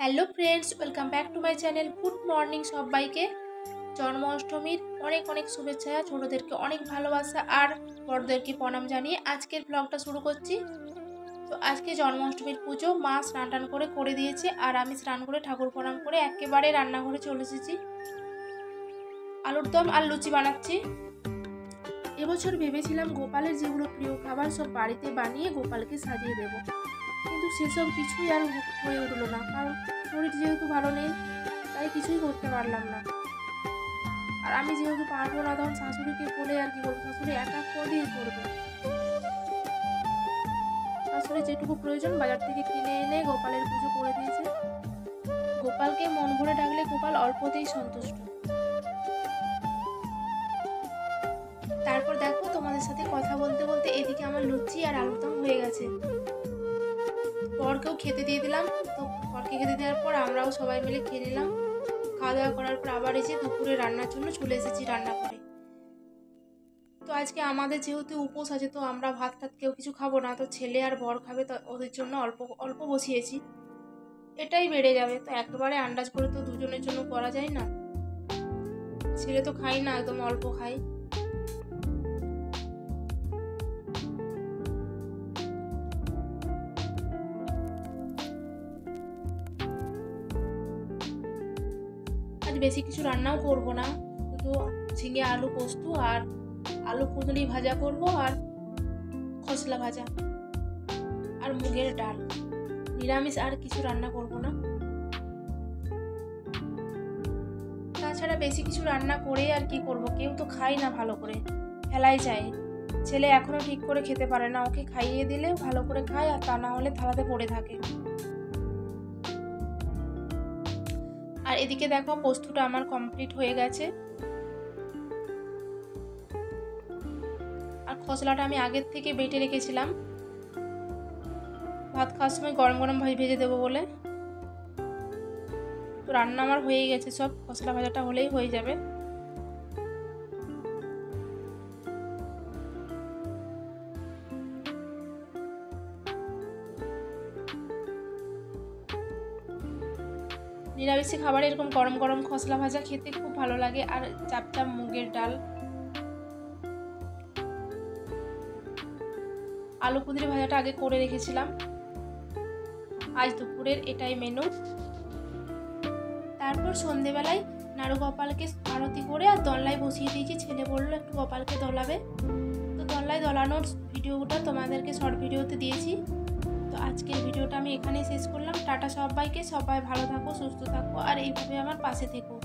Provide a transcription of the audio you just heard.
Hello friends, welcome back to my channel. Good morning সবাইকে। জন্মাষ্টমীর অনেক অনেক শুভেচ্ছা, ছোটদেরকে অনেক ভালোবাসা আর বড়দেরকে প্রণাম জানিয়ে আজকের ব্লগটা শুরু করছি। তো আজকে জন্মাষ্টমীর পুজো, মা স্নান টান করে দিয়েছে আর আমি স্নান করে ঠাকুর প্রণাম করে একেবারে রান্নাঘরে চলে এসেছি। আলুর দম আর লুচি বানাচ্ছি। এবছর ভেবেছিলাম গোপালের যেগুলো প্রিয় খাবার সব বাড়িতে বানিয়ে গোপালকে সাজিয়ে দেবো, কিন্তু সেসব কিছুই আর হয়ে উঠলো না, কারণ শরীর যেহেতু ভালো নেই তাই কিছুই করতে পারলাম না। আর আমি যেহেতু পারবো না, তখন শাশুড়িকে বলে আর কি করবো, শাশুড়ি একা দিয়ে করবে। শাশুড়ি যেটুকু প্রয়োজন বাজার থেকে কিনে এনে গোপালের পুজো করে দিয়েছে। গোপালকে মন ভরে ডাকলে গোপাল অল্পতেই সন্তুষ্ট। তারপর দেখো, তোমাদের সাথে কথা বলতে বলতে এদিকে আমার লুচি আর আলুর দম হয়ে গেছে। বরকেও খেতে দিয়ে দিলাম। তো বরকে খেতে দেওয়ার পর আমরাও সবাই মিলে খেয়ে নিলাম। খাওয়া দাওয়া করার পর আবার এসে দুপুরে রান্নার জন্য চলে এসেছি রান্না করে। তো আজকে আমাদের যেহেতু উপোস আছে, তো আমরা ভাত টাত কেউ কিছু খাবো না, তো ছেলে আর বর খাবে, তো ওদের জন্য অল্প অল্প বসিয়েছি। এটাই বেড়ে যাবে, তো একেবারে আন্দাজ করে তো দুজনের জন্য করা যায় না। ছেলে তো খাই না, একদম অল্প খাই। আজ বেশি কিছু রান্নাও করব না, শুধু ঝিঙে আলু পোস্ত আর আলু কুঁদরি ভাজা করব আর খসলা ভাজা আর মুগের ডাল। নিরামিষ আর কিছু রান্না করব না। তাছাড়া বেশি কিছু রান্না করে আর কি করব, কেউ তো খাই না ভালো করে, ফেলাই যায়। ছেলে এখনো ঠিক করে খেতে পারে না, ওকে খাইয়ে দিলে ভালো করে খায়, আর তা না হলে থালাতে পড়ে থাকে। আর এদিকে দেখো, পোস্তটা আমার কমপ্লিট হয়ে গেছে। আর খসলাটা আমি আগের থেকে বেটে রেখেছিলাম, ভাত খাওয়ার সময় গরম গরম ভেজে দেবো বলে। তো রান্না আমার হয়ে গেছে, সব খসলা ভাজাটা হলেই হয়ে যাবে। নিরামিষি খাবারে এরকম গরম গরম খসলা ভাজা খেতে খুব ভালো লাগে, আর চাপ চাপ মুগের ডাল। আলু কুঁদরি ভাজাটা আগে করে রেখেছিলাম। আজ দুপুরের এটাই মেনু। তারপর সন্ধেবেলায় নাড়ু গোপালকে আরতি করে আর দোলনায় বসিয়ে দিয়েছি। ছেলে বললো একটু গোপালকে দোলাবে, তো দোলনায় দোলানোর ভিডিওটা তোমাদেরকে শর্ট ভিডিওতে দিয়েছি। তো আজকের ভিডিওটা আমি এখানেই শেষ করলাম। টাটা সবাইকে, সবাই ভালো থাকো, সুস্থ থাকো আর এইভাবে আমার পাশে থেকো।